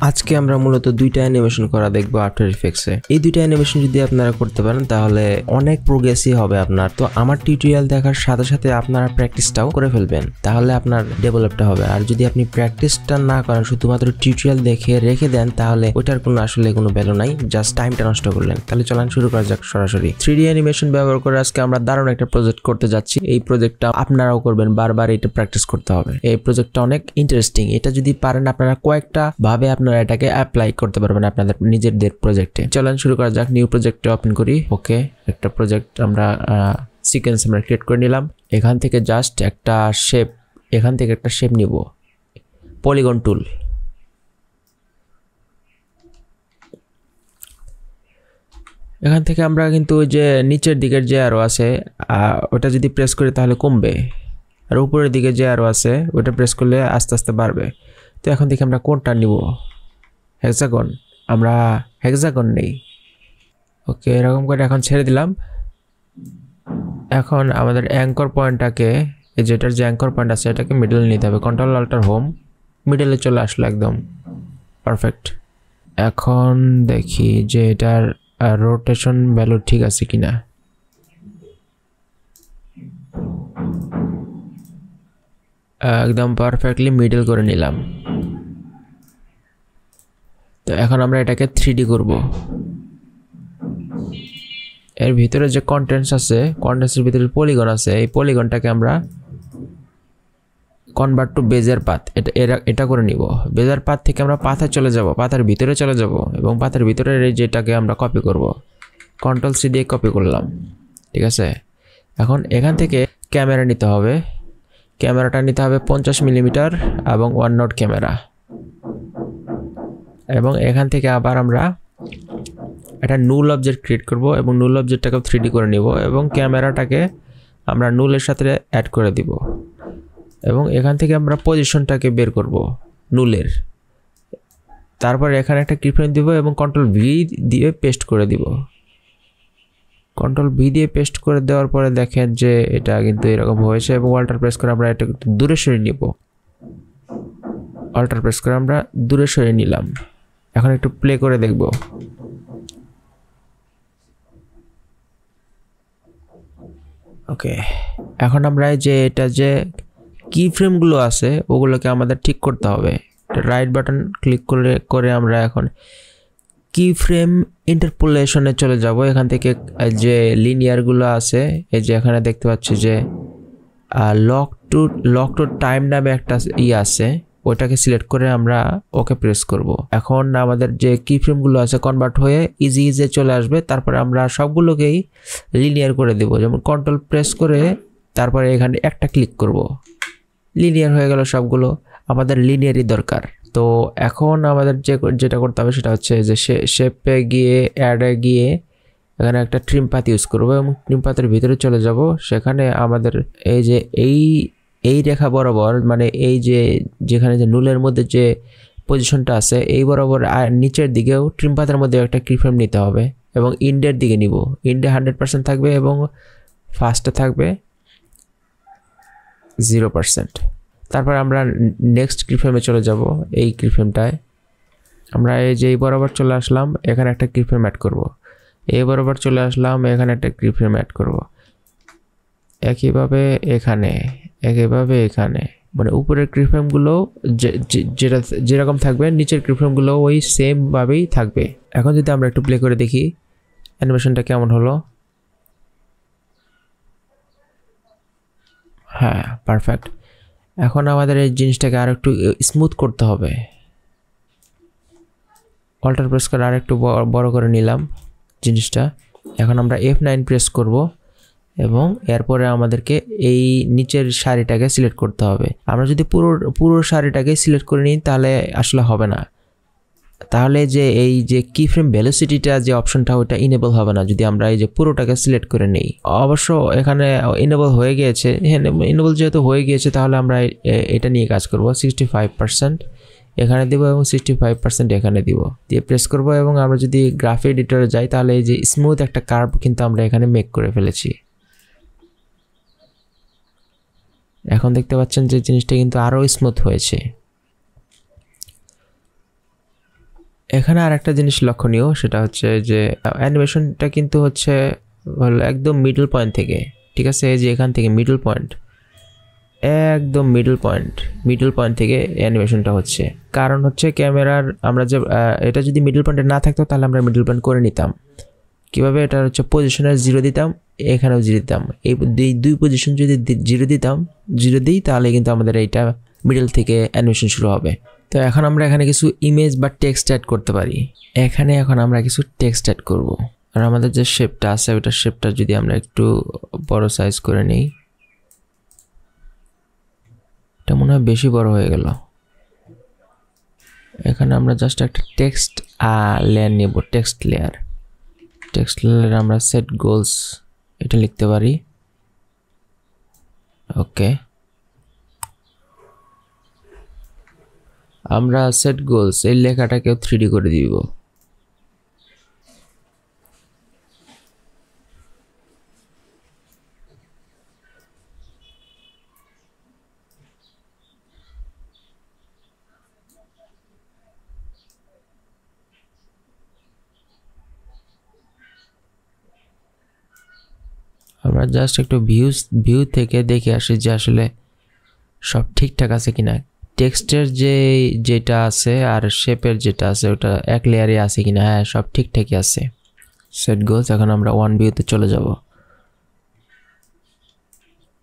আজকে আমরা মূলত দুইটা অ্যানিমেশন করা দেখবো আফটার ইফেক্টসে। এই দুইটা অ্যানিমেশন যদি আপনারা করতে পারেন তাহলে অনেক প্রোগ্রেসই হবে আপনার। তো আমার টিউটোরিয়াল দেখার সাথে সাথে আপনারা প্র্যাকটিসটাও করে ফেলবেন, তাহলে আপনার ডেভেলপটা হবে। আর যদি আপনি প্র্যাকটিসটা না করেন, শুধুমাত্র টিউটোরিয়াল দেখে রেখে দেন, তাহলে ওইটার কোনো আসলে কোনো ভ্যালু নাই, জাস্ট টাইমটা নষ্ট করলেন। তাহলে চলেন শুরু করা যাক সরাসরি। 3D অ্যানিমেশন ব্যবহার করে আজকে আমরা দারুণ একটা প্রজেক্ট করতে যাচ্ছি। এই প্রজেক্টটা আপনারাও করবেন, বারবার এটা প্র্যাকটিস করতে হবে। এই প্রজেক্টটা অনেক ইন্টারেস্টিং। এটা যদি পারেন আপনারা কয়েকটা ভাবে আপনারা এটাকে অ্যাপ্লাই করতে পারবেন আপনাদের নিজেদের প্রজেক্টে। চলেন শুরু করা যাক। নিউ প্রজেক্টে ওপেন করি। ওকে, একটা প্রজেক্ট আমরা সিকোয়েন্স আমরা ক্রিয়েট করে নিলাম। এখান থেকে জাস্ট একটা শেপ, এখান থেকে একটা শেপ নিব, পলিগন টুল। এখান থেকে আমরা কিন্তু ওই যে নিচের দিকের যে আরো আছে ওটা যদি প্রেস করি তাহলে কমবে, আর উপরের দিকে যে আরো আছে ওটা প্রেস করলে আস্তে আস্তে বাড়বে। তো এখন থেকে আমরা কোনটা নিব? হেক্সাগন। আমরা হেক্সাগন নেই। ওকে, এরকম করে এখন ছেড়ে দিলাম। এখন আমাদের অ্যাঙ্কর পয়েন্টটাকে, এই যেটার যে অ্যাঙ্কর পয়েন্ট আছে এটাকে মিডলে নিতে হবে। কন্ট্রোল অল্টার হোম, মিডলে চলে আসলো একদম পারফেক্ট। এখন দেখি যে এটার রোটেশন ভ্যালু ঠিক আছে কিনা। একদম পারফেক্টলি মিডল করে নিলাম। তো এখন আমরা এটাকে 3D করব। এর ভিতরে যে কন্টেন্টস আছে, কন্টেন্টসের ভিতরে পলিগন আছে, এই পলিগনটাকে আমরা কনভার্ট টু বেজের পাথ এটা করে নিব। বেজের পাথ থেকে আমরা পাথে চলে যাব, পাথের ভিতরে চলে যাব, এবং পাথের ভিতরের এই যেটাকে আমরা কপি করব। কন্ট্রোল সি দিয়ে কপি করলাম, ঠিক আছে। এখন এখান থেকে ক্যামেরা নিতে হবে। ক্যামেরাটা নিতে হবে 50 মিলিমিটার এবং 1 নট ক্যামেরা। এবং এখান থেকে আবার আমরা একটা নুল অবজেক্ট ক্রিয়েট করব, এবং নুল অবজেক্টটাকে 3D করে নিব, এবং ক্যামেরাটাকে আমরা নুলের সাথে অ্যাড করে দিব। এবং এখান থেকে আমরা পজিশনটাকে বের করব নুলের। তারপর এখানে একটা কিফ্রেম দিব এবং কন্ট্রোল ভি দিয়ে পেস্ট করে দিব। কন্ট্রোল ভি দিয়ে পেস্ট করে দেওয়ার পরে দেখেন যে এটা কিন্তু এরকম হয়েছে, এবং অল্টার প্রেস করে আমরা এটা দূরে সরিয়ে নিব। অল্টার প্রেস করে আমরা দূরে সরিয়ে নিলাম। এখন একটু প্লে করে দেখব। ওকে, এখন আমরা যে এটা যে কি ফ্রেমগুলো আছে ওগুলোকে আমাদের ঠিক করতে হবে। রাইট বাটন ক্লিক করে আমরা এখন কি ফ্রেম ইন্টারপোলেশনে চলে যাব। এখান থেকে যে লিনিয়ারগুলো আছে, এই যে এখানে দেখতে পাচ্ছি যে লক টু টাইম নামে একটা আছে, ওইটাকে সিলেক্ট করে আমরা ওকে প্রেস করব। এখন আমাদের যে কি ফ্রেমগুলো আছে কনভার্ট হয়ে ইজি চলে আসবে। তারপরে আমরা সবগুলোকেই লিনিয়ার করে দেব। যেমন কন্ট্রোল প্রেস করে তারপরে এখানে একটা ক্লিক করব, লিনিয়ার হয়ে গেল সবগুলো। আমাদের লিনিয়ারই দরকার। তো এখন আমাদের যেটা করতে হবে সেটা হচ্ছে যে শেপে গিয়ে অ্যাডে গিয়ে এখানে একটা ট্রিম পাথ ইউজ করব, এবং ট্রিম পাথের ভিতরে চলে যাব। সেখানে আমাদের এই যে এই রেখা বরাবর, মানে এই যে যেখানে যে নুলের মধ্যে যে পজিশনটা আছে এই বরাবর নিচের দিকেও ট্রিম পাথের মধ্যে একটা কিফ্রেম নিতে হবে, এবং ইন্ডের দিকে নিব। ইন্ডে 100% থাকবে এবং ফার্স্টে থাকবে 0%। তারপর আমরা নেক্সট কিফ্রেমে চলে যাব। এই কিফ্রেমটায় আমরা এই যে এই বরাবর চলে আসলাম, এখানে একটা কিফ্রেম অ্যাড করব। এই বরাবর চলে আসলাম, এখানে একটা কিফ্রেম অ্যাড করব। একইভাবে এখানে, একইভাবে এখানে, মানে উপরের কিফ্রেমগুলো যেটা যেরকম থাকবে নিচের কিফ্রেমগুলো ওই সেম ভাবেই থাকবে। এখন যদি আমরা একটু প্লে করে দেখি অ্যানিমেশনটা কেমন হলো। হ্যাঁ, পারফেক্ট। এখন আমাদের এই জিনিসটাকে আর একটু স্মুথ করতে হবে। অল্টার প্রেস করে আর একটু বড় করে নিলাম জিনিসটা। এখন আমরা F9 প্রেস করব, এবং এরপরে আমাদেরকে এই নিচের সারিটাকে সিলেক্ট করতে হবে। আমরা যদি পুরো সারিটাকে সিলেক্ট করে নিই তাহলে আসলে হবে না। তাহলে যে এই যে কি ফ্রেম ভেলোসিটিটা যে অপশনটা ওটা ইনেবল হবে না যদি আমরা এই যে পুরোটাকে সিলেক্ট করে নেই। অবশ্য এখানে ইনেবল হয়ে গিয়েছে। ইনেবল যেহেতু হয়ে গিয়েছে তাহলে আমরা এটা নিয়ে কাজ করব। 65% এখানে দিব এবং 65% এখানে দিব, দিয়ে প্রেস করব। এবং আমরা যদি গ্রাফিক এডিটরে যাই তাহলে এই যে স্মুথ একটা কার্ভ কিন্তু আমরা এখানে মেক করে ফেলেছি। এখন দেখতে পাচ্ছেন যে জিনিসটা কিন্তু আরো স্মুথ হয়েছে। এখানে আরেকটা জিনিস লক্ষণীয়, সেটা হচ্ছে যে অ্যানিমেশনটা কিন্তু হচ্ছে একদম মিডল পয়েন্ট থেকে, ঠিক আছে, এই যে এখান থেকে মিডল পয়েন্ট, একদম মিডল পয়েন্ট থেকে অ্যানিমেশনটা হচ্ছে। কারণ হচ্ছে ক্যামেরার আমরা যে এটা যদি মিডল পয়েন্টে না থাকতো তাহলে আমরা মিডল পয়েন্ট করে নিতাম। কীভাবে? এটা হচ্ছে পজিশনের 0 দিতাম, এখানেও 0 দিতাম, এই দুই পজিশন যদি 0 দিই তাহলে কিন্তু আমাদের এইটা মিডল থেকে অ্যানিমেশন শুরু হবে। তো এখন আমরা এখানে কিছু ইমেজ বা টেক্সট অ্যাড করতে পারি। এখন আমরা কিছু টেক্সট অ্যাড করব। আর আমাদের যে শেপটা আছে ওটা শেপটা যদি আমরা একটু বড় সাইজ করে নিই, এটা মনে হয় বেশি বড় হয়ে গেল। এখানে আমরা জাস্ট একটা টেক্সট লেয়ার নেব, টেক্সট লেয়ার আমরা সেট গোলস এটা লিখতে পারি। ওকে, আমরা সেট গোলস এই লেখাটাকেও 3D করে দিব। আমরা জাস্ট একটু ভিউ থেকে দেখে আসি যে আসলে সব ঠিকঠাক আছে কিনা। টেক্সটের যেটা আছে আর শেপের যেটা আছে ওটা এক লেয়ারে আছে কিনা। হ্যাঁ, সব ঠিকঠাকই আছে। Set goals. এখন আমরা ওয়ান ভিউতে চলে যাব।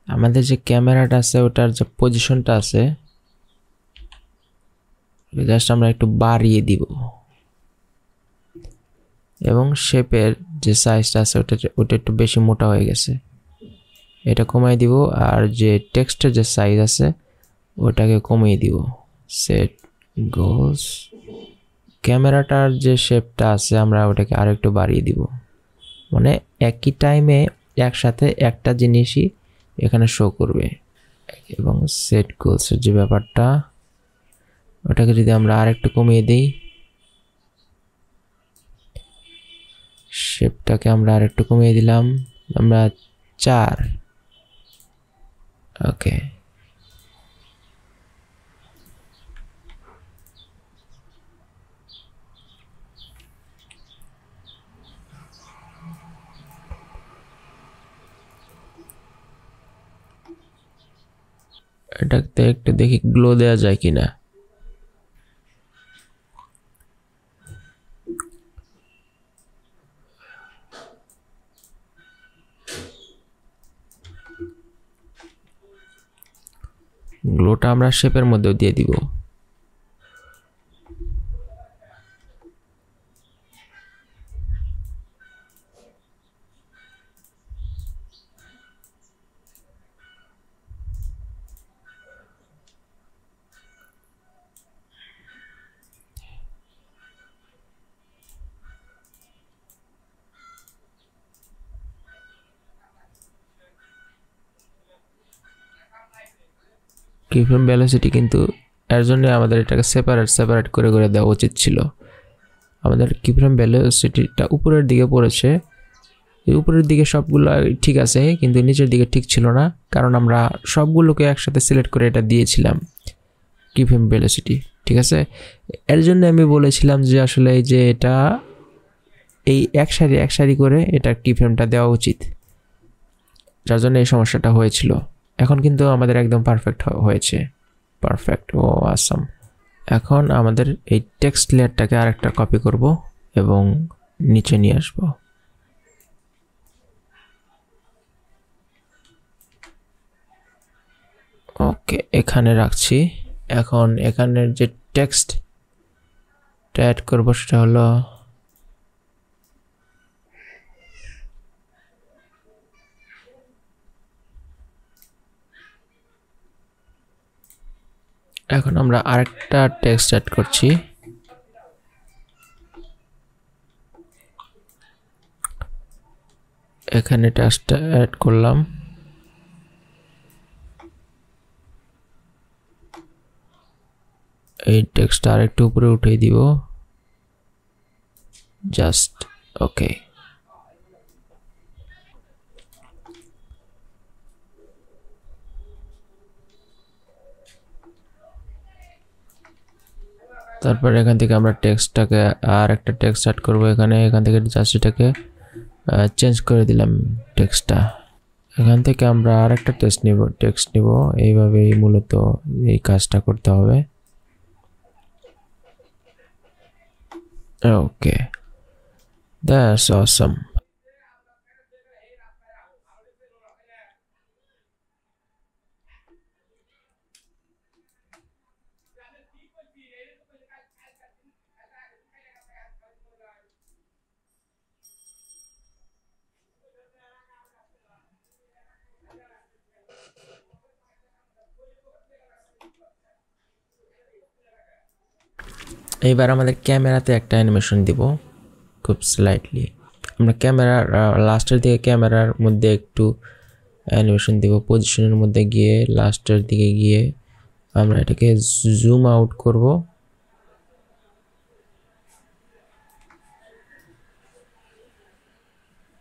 আমাদের যে ক্যামেরাটা আছে ওটার যে পজিশনটা আছে জাস্ট আমরা একটু বাড়িয়ে দিব, এবং শেপের যে সাইজটা আছে ওটা একটু বেশি মোটা হয়ে গেছে, এটা কমাই দিব। আর যে টেক্সটের যে সাইজ আছে ওটাকে কমিয়ে দিব। Set goals. ক্যামেরাটার যে শেপটা আছে আমরা ওটাকে আরো একটু বাড়িয়ে দিব, মানে একই টাইমে একসাথে একটা জিনিসই এখানে শো করবে। এবং সেট গোলসের যে ব্যাপারটা ওটাকে যদি আমরা আরেকটু কমিয়ে দিই, শেপটাকে আমরা আরেকটু কমিয়ে দিলাম, আমরা 4। ওকে, এটাতে একটু দেখি গ্লো দেওয়া যায় কিনা। গ্লোটা আমরা শেপের মধ্যেও দিয়ে দিব। কিফ্রেম ভেলোসিটি কিন্তু এর জন্য আমাদের এটাকে সেপারেট করে দেওয়া উচিত ছিল। আমাদের কিফ্রেম ভেলোসিটিটা উপরের দিকে পড়েছে, এই উপরের দিকে সবগুলো ঠিক আছে কিন্তু নিচের দিকে ঠিক ছিল না, কারণ আমরা সবগুলোকে একসাথে সিলেক্ট করে এটা দিয়েছিলাম কিফ্রেম ভেলোসিটি, ঠিক আছে। এর জন্য আমি বলেছিলাম যে আসলে এই যে এটা এই এক সারি করে এটা কিফ্রেমটা দেওয়া উচিত, যার জন্য এই সমস্যাটা হয়েছিল। এখন কিন্তু আমাদের একদম পারফেক্ট হয়েছে। পারফেক্ট, ও আসাম। এখন আমাদের এই টেক্সট লেয়ারটাকে আরেকটা কপি করব এবং নিচে নিয়ে আসব। ওকে, এখানে রাখছি। এখন এখানের যে টেক্সট অ্যাড করব সেটা হলো এখন আমরা আরেকটা টেক্সট অ্যাড করছি। এখানে টেক্সটটা অ্যাড করলাম। এই টেক্সটটা আরেকটু উপরে উঠিয়ে দিব, জাস্ট। ওকে, তারপর এখান থেকে আমরা টেক্সটটাকে আর একটা টেক্সট অ্যাড করব এখান থেকে জাস্ট এটাকে চেঞ্জ করে দিলাম টেক্সটটা। এখান থেকে আমরা আর একটা টেক্সট নিব এইভাবেই মূলত এই কাজটা করতে হবে। ওকে, দ্যাটস অসাম। এইবার আমাদের ক্যামেরাতে একটা অ্যানিমেশন দিব খুব স্লাইটলি। আমরা ক্যামেরার লাস্টের দিকে ক্যামেরার মধ্যে একটু অ্যানিমেশন দিব, পজিশনের মধ্যে গিয়ে লাস্টের দিকে গিয়ে আমরা এটাকে জুম আউট করব।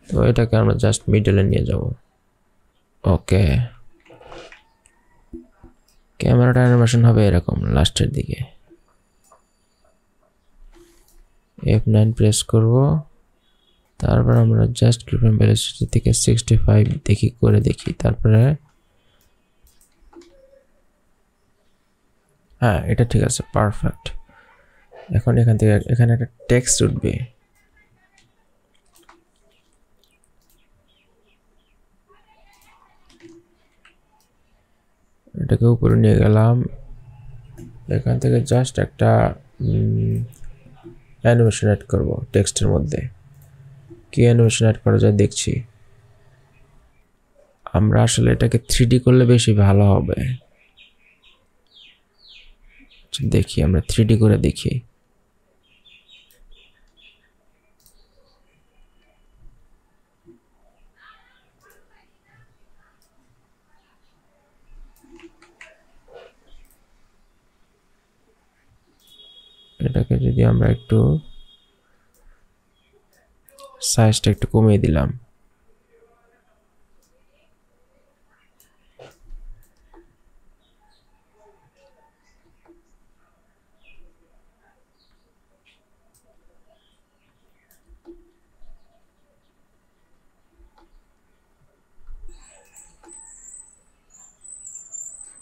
তো এটাকে আমরা জাস্ট মিডলে নিয়ে যাব। ওকে, ক্যামেরাটা অ্যানিমেশন হবে এরকম লাস্টের দিকে। F9 প্রেস করব, তারপর আমরা জাস্ট গ্রিপ ভেলোসিটি থেকে 65 দেখি, তারপরে হ্যাঁ এটা ঠিক আছে, পারফেক্ট। এখন এখান থেকে এখানে একটা টেক্সট উঠবে, এটাকে উপরে নিয়ে গেলাম। এখান থেকে জাস্ট একটা অ্যানিমেশন অ্যাড করব টেক্সটের মধ্যে। কি অ্যানিমেশন অ্যাড করা যায় দেখছি। আমরা আসলে এটাকে 3D করলে বেশি ভালো হবে। দেখি আমরা 3D করে দেখি। এটাকে যদি আমরা একটু সাইজটা একটু কমিয়ে দিলাম,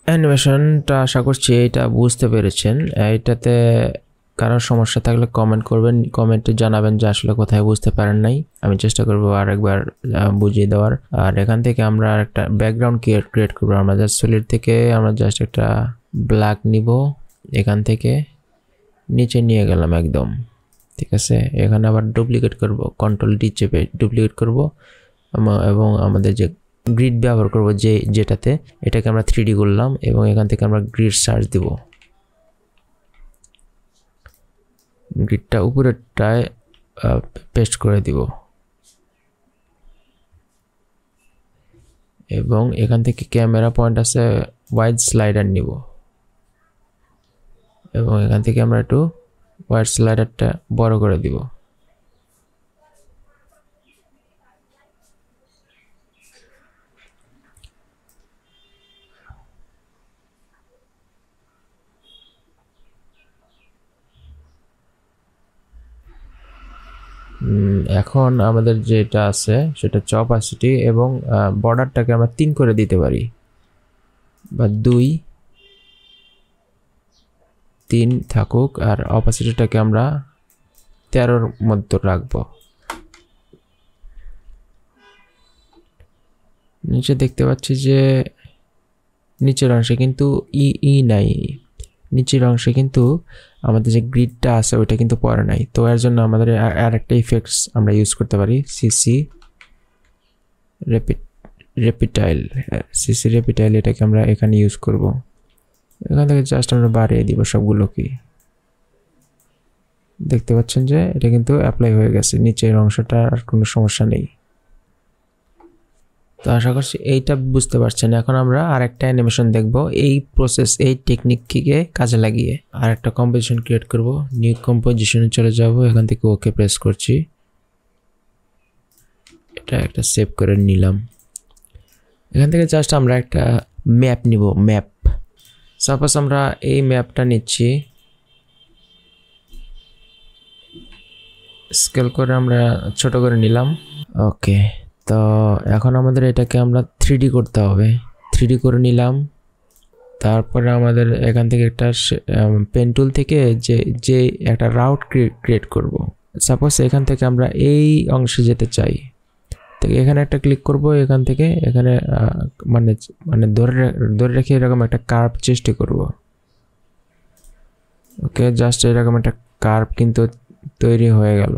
অ্যানিমেশনটা আশা করছি এটা বুঝতে পেরেছেন। এটাতে কারো সমস্যা থাকলে কমেন্ট করবেন, কমেন্টে জানাবেন যে আসলে কোথায় বুঝতে পারেন নাই। আমি চেষ্টা করবো আরেকবার বুঝিয়ে দেওয়ার। আর এখান থেকে আমরা একটা ব্যাকগ্রাউন্ড ক্রিয়েট করবো। আমরা জাস্ট সলিড থেকে আমরা জাস্ট একটা ব্ল্যাক নিব, এখান থেকে নিচে নিয়ে গেলাম একদম, ঠিক আছে। এখানে আবার ডুপ্লিকেট করব, কন্ট্রোল ডি চেপে ডুপ্লিকেট করব এবং আমাদের যে গ্রিড ব্যবহার করব যেটাতে এটাকে আমরা 3D করলাম এবং এখান থেকে আমরা গ্রিড সার্চ দিব। গ্রিডটা উপরেরটায় পেস্ট করে দিব এবং এখান থেকে ক্যামেরা পয়েন্ট আছে ওয়াইড স্লাইডার নিব এবং এখান থেকে আমরা একটু ওয়াইড স্লাইডারটা বড় করে দিব। এখন আমাদের যেটা আছে সেটা অপাসিটি এবং বর্ডারটাকে আমরা 3 করে দিতে পারি, বা 2-3 থাকুক, আর অপাসিটিটাকে আমরা 13-র মধ্যে রাখবো। নিচে দেখতে পাচ্ছি যে নিচের অংশে কিন্তু নাই, নিচের অংশে কিন্তু আমাদের যে গ্রিডটা আছে ওইটা কিন্তু পড়ে নাই। তো এর জন্য আমাদের আর একটা ইফেক্টস আমরা ইউজ করতে পারি, সিসি রেপিটাইল। এটাকে আমরা এখানে ইউজ করব। এখান থেকে জাস্ট আমরা বাড়িয়ে দিব সবগুলোকে। দেখতে পাচ্ছেন যে এটা কিন্তু অ্যাপ্লাই হয়ে গেছে, নিচের অংশটা আর কোনো সমস্যা নেই। তো আশা করছি এইটা বুঝতে পারছেন। এখন আমরা আরেকটা অ্যানিমেশন দেখব এই প্রসেস, এই টেকনিককে কাজে লাগিয়ে। আরেকটা কম্পোজিশন ক্রিয়েট করব, নিউ কম্পোজিশনে চলে যাব, এখান থেকে ওকে প্রেস করছি, এটা একটা সেভ করে নিলাম। এখান থেকে জাস্ট আমরা একটা ম্যাপ নিব, ম্যাপ। সাপোজ আমরা এই ম্যাপটা নিচ্ছি, স্কেল করে আমরা ছোট করে নিলাম। ওকে, তো এখন আমাদের এটাকে আমরা 3D করতে হবে। 3D করে নিলাম। তারপরে আমাদের এখান থেকে একটা পেন টুল থেকে যে একটা রাউট ক্রিয়েট করব। সাপোজ এখান থেকে আমরা এই অংশে যেতে চাই, তো এখানে একটা ক্লিক করব। এখান থেকে এখানে মানে ধরে রেখে এরকম একটা কার্ভ চেষ্টা করব। ওকে, জাস্ট এরকম একটা কার্ভ কিন্তু তৈরি হয়ে গেল।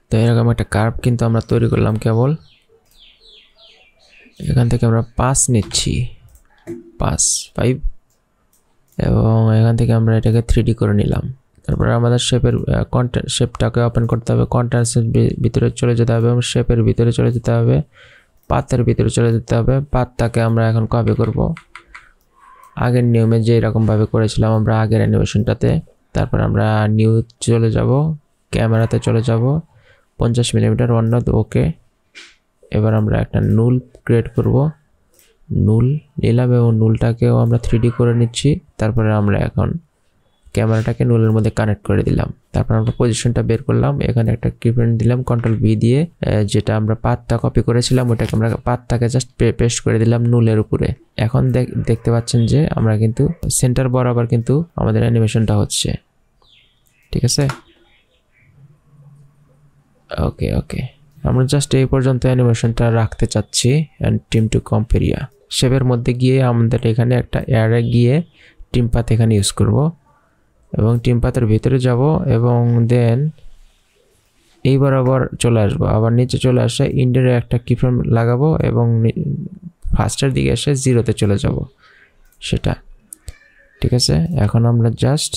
তো এরকম একটা কার্ভ কিন্তু আমরা তৈরি করলাম। কেবল এখান থেকে আমরা 5 নিচ্ছি, 5 এবং এখান থেকে আমরা এটাকে 3D করে নিলাম। তারপরে আমাদের শেপটাকে ওপেন করতে হবে, কন্টেন্টসের ভিতরে চলে যেতে হবে এবং শেপের ভিতরে চলে যেতে হবে, পাথের ভিতরে চলে যেতে হবে। পাথটাকে আমরা এখন কপি করব আগের নিয়মে যে এরকমভাবে করেছিলাম আমরা আগের অ্যানিমেশনটাতে। তারপর আমরা নিউ চলে যাব, ক্যামেরাতে চলে যাব, 50 মিলিমিটার অন্য। ওকে, এবার আমরা একটা নুল ক্রিয়েট করব। নুল নিলাম এবং নুলটাকেও আমরা 3D করে নিচ্ছি। তারপরে আমরা এখন ক্যামেরাটাকে নুলের মধ্যে কানেক্ট করে দিলাম। তারপর আমরা পজিশনটা বের করলাম, এখানে একটা কিপ্যাড দিলাম কন্ট্রোল V দিয়ে, যেটা আমরা পাথটা কপি করেছিলাম ওটাকে আমরা পাথটাকে জাস্ট পেস্ট করে দিলাম নুলের উপরে। এখন দেখতে পাচ্ছেন যে আমরা কিন্তু সেন্টার বরাবর কিন্তু আমাদের অ্যানিমেশনটা হচ্ছে। ঠিক আছে, ওকে ওকে, আমরা জাস্ট এই পর্যন্ত অ্যানিমেশনটা রাখতে চাচ্ছি। অ্যান্ড টিম টু কম্পেরিয়া শেপের মধ্যে গিয়ে আমাদের এখানে একটা এয়ারে গিয়ে টিম পাথ এখানে ইউজ করব এবং টিম পাথের ভিতরে যাব এবং দেন এই বরাবর চলে আসবো, আবার নিচে চলে আসে ইন্ডের একটা কিফ্রেম লাগাবো এবং ফার্স্টের দিকে এসে 0-তে চলে যাব সেটা। ঠিক আছে, এখন আমরা জাস্ট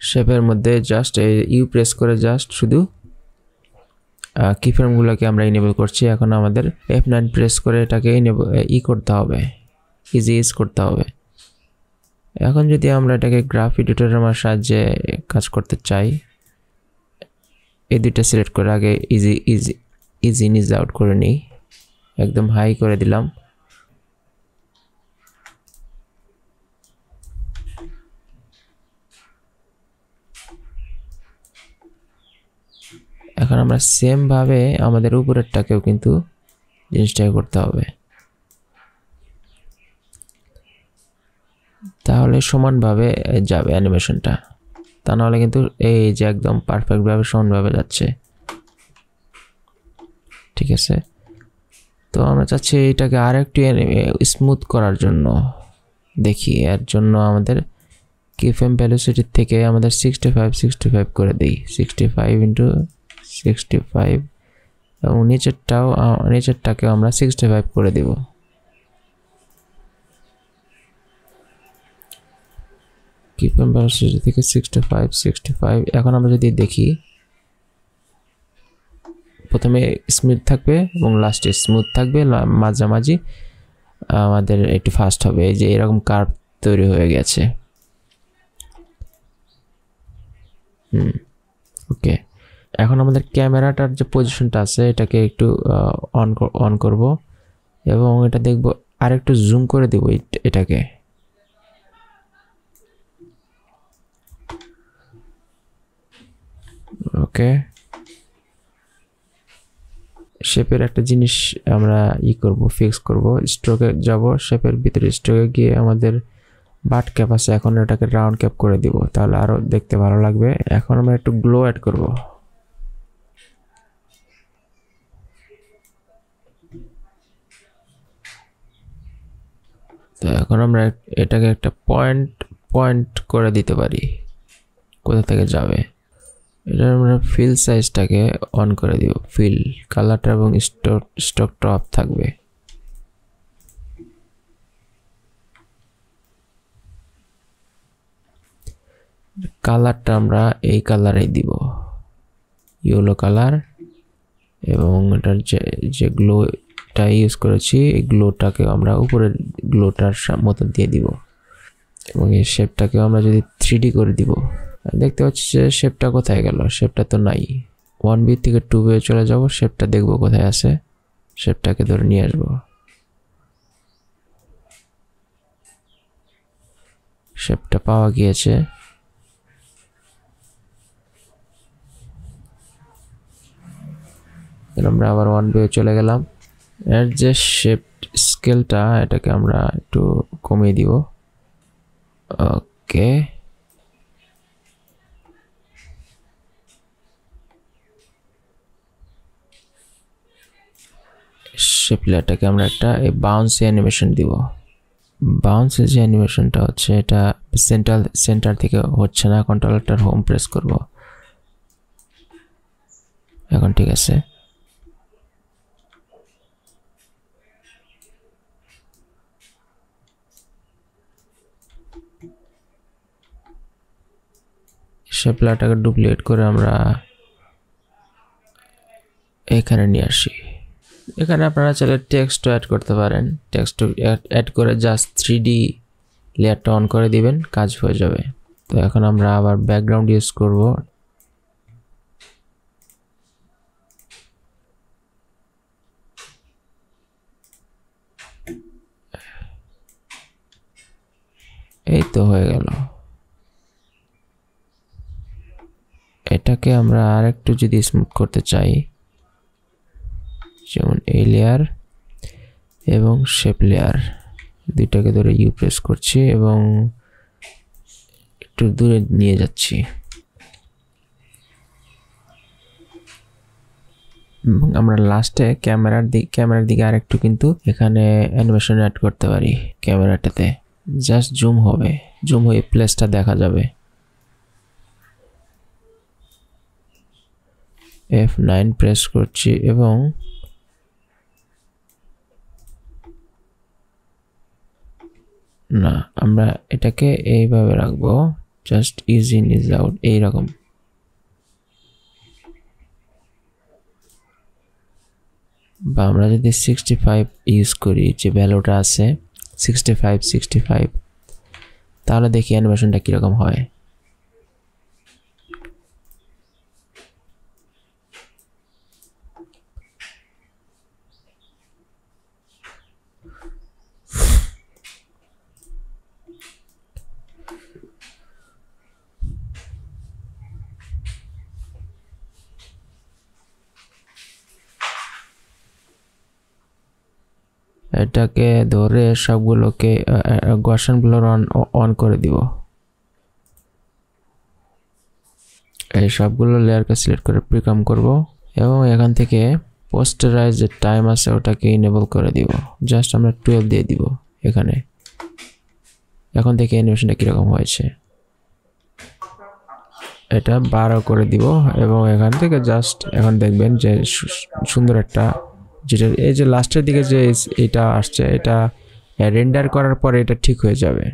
শেপের মধ্যে জাস্ট ইউ প্রেস করে জাস্ট শুধু কিফ্রেমগুলোকে আমরা ইনেবল করছি। এখন আমাদের F9 প্রেস করে এটাকে করতে হবে, ইজ করতে হবে। এখন যদি আমরা এটাকে গ্রাফ এডিটরের সাহায্যে কাজ করতে চাই, এই দুইটা সিলেক্ট করে আগে ইজ ইন ইজ আউট করে নিই, একদম হাই করে দিলাম। এখন আমরা সেম ভাবে আমাদের উপরেরটাকেও কিন্তু জিনিসটাই করতে হবে, তাহলে সমানভাবে যাবে অ্যানিমেশনটা। তা নাহলে কিন্তু এই যে একদম পারফেক্টভাবে সমানভাবে যাচ্ছে। ঠিক আছে, তো আমরা চাচ্ছি এটাকে আর একটু স্মুথ করার জন্য। দেখি এর জন্য আমাদের কিফ্রেম ভেলোসিটির থেকে আমাদের 65 করে দিই, 65 × 65 এবং নিচেরটাকেও আমরা 65 করে দেব। কিফ্রেম ভেলোসিটি থেকে 65। এখন আমরা যদি দেখি প্রথমে স্মুথ থাকবে এবং লাস্টে স্মুথ থাকবে, মাঝামাঝি আমাদের একটু ফাস্ট হবে। এই যে এরকম কার্ভ তৈরি হয়ে গেছে। ওকে, এখন আমাদের ক্যামেরাটার যে পজিশনটা আছে এটাকে একটু অন করব এবং এটা দেখব আর একটু জুম করে দেব এটাকে। ওকে, শেপের একটা জিনিস আমরা ফিক্স করব, স্ট্রোকে যাব, শেপের ভিতরে স্ট্রোকে গিয়ে আমাদের বাট ক্যাপ আছে, এখন এটাকে রাউন্ড ক্যাপ করে দিব, তাহলে আরো দেখতে ভালো লাগবে। এখন আমরা একটু গ্লো অ্যাড করব। তো এখন আমরা এটাকে একটা পয়েন্ট করে দিতে পারি কোথা থেকে যাবে। এটা আমরা ফিল সাইজটাকে অন করে দিব, ফিল কালারটা এবং স্টকটা অফ থাকবে। কালারটা আমরা এই কালারেই দিব, ইয়েলো কালার, এবং এটার যে গ্লোটা ইউজ করেছি এই গ্লোটাকে আমরা উপরে গ্লোটার মতো দিয়ে দিব এবং এই শেপটাকে আমরা যদি 3D করে দিব, দেখতে পাচ্ছি যে শেপটা কোথায় গেল, শেপটা তো নাই। 1B থেকে 2B চলে যাব, শেপটা দেখব কোথায় আছে, শেপটাকে ধরে নিয়ে আসবো। শেপটা পাওয়া গিয়েছে। আমরা আবার 1 ভিউ চলে গেলাম। এর যে শেপ স্কেলটা এটাকে আমরা একটু কমিয়ে দিব। ওকে, শেপ লেয়ারটাকে আমরা একটা বাউন্স অ্যানিমেশন দিব। বাউন্সের যে অ্যানিমেশনটা হচ্ছে এটা সেন্টার থেকে হচ্ছে না। কন্ট্রোলারটার হোম প্রেস করব। এখন ঠিক আছে। শেপ লেয়ারটাকে ডুপ্লিকেট করে আমরা এখানে নিয়ে আসি। এখানে আপনারা চাইলে টেক্সট অ্যাড করতে পারেন। টেক্সট অ্যাড করে জাস্ট 3D লেয়ারটা অন করে দিবেন, কাজ হয়ে যাবে। তো এখন আমরা আবার ব্যাকগ্রাউন্ড ইউজ করব। এই তো হয়ে গেল। এটাকে আমরা আরেকটু যদি স্মুথ করতে চাই, যেমন এই লেয়ার এবং শেপ লেয়ার দুইটাকে ধরে ইউ প্রেস করছি এবং একটু দূরে নিয়ে যাচ্ছি। এবং আমরা লাস্টে ক্যামেরার দিকে আরেকটু কিন্তু এখানে অ্যানিমেশন অ্যাড করতে পারি। ক্যামেরাটাতে জাস্ট জুম হবে, জুম হয়ে প্লেসটা দেখা যাবে। F9 প্রেস করছি এবং না, আমরা এটাকে এইভাবে রাখবো, just is in is out এইরকম। বা আমরা যদি 65 ইউজ করি, যে ভ্যালুটা আছে 65, তাহলে দেখি অ্যানিমেশনটা কিরকম হয়। এটাকে ধরে সবগুলোকে গসন ব্লার অন করে দিব। এই সবগুলো লেয়ারকে সিলেক্ট করে প্রিকাম করব এবং এখান থেকে পোস্টারাইজ যে টাইম আছে ওটাকে ইনেবল করে দিব। জাস্ট আমরা 12 দিয়ে দিব এখানে। এখন দেখি অ্যানিমেশনটা কিরকম হয়েছে। এটা 12 করে দিব এবং এখান থেকে জাস্ট এখন দেখবেন যে সুন্দর একটা, যেটা এই যে লাস্টের দিকে যে এটা আসছে, এটা রেন্ডার করার পরে এটা ঠিক হয়ে যাবে,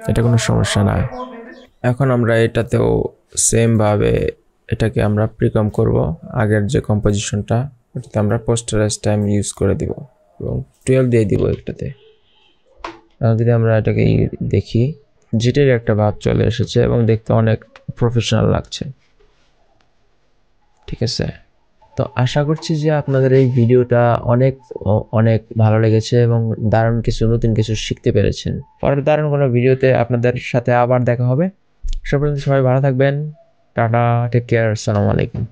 এটা কোনো সমস্যা না। এখন আমরা এটাতেও সেম ভাবে এটাকে আমরা প্রিকাম করব। আগের যে কম্পোজিশনটা ওটাতে আমরা পোস্টারাইজ টাইম ইউজ করে দিব এবং 12 দিয়ে দিব একটাতে। যদি আমরা এটাকে দেখি, যেটার একটা ভাব চলে এসেছে এবং দেখতে অনেক প্রফেশনাল লাগছে। ঠিক আছে, তো আশা করছি যে আপনাদের এই ভিডিওটা অনেক ভালো লেগেছে এবং দারুণ কিছু নতুন কিছু শিখতে পেরেছেন। পরের দারুণ কোনো ভিডিওতে আপনাদের সাথে আবার দেখা হবে। সবাই ভালো থাকবেন। টাটা, টেক কেয়ার, আসসালামু আলাইকুম।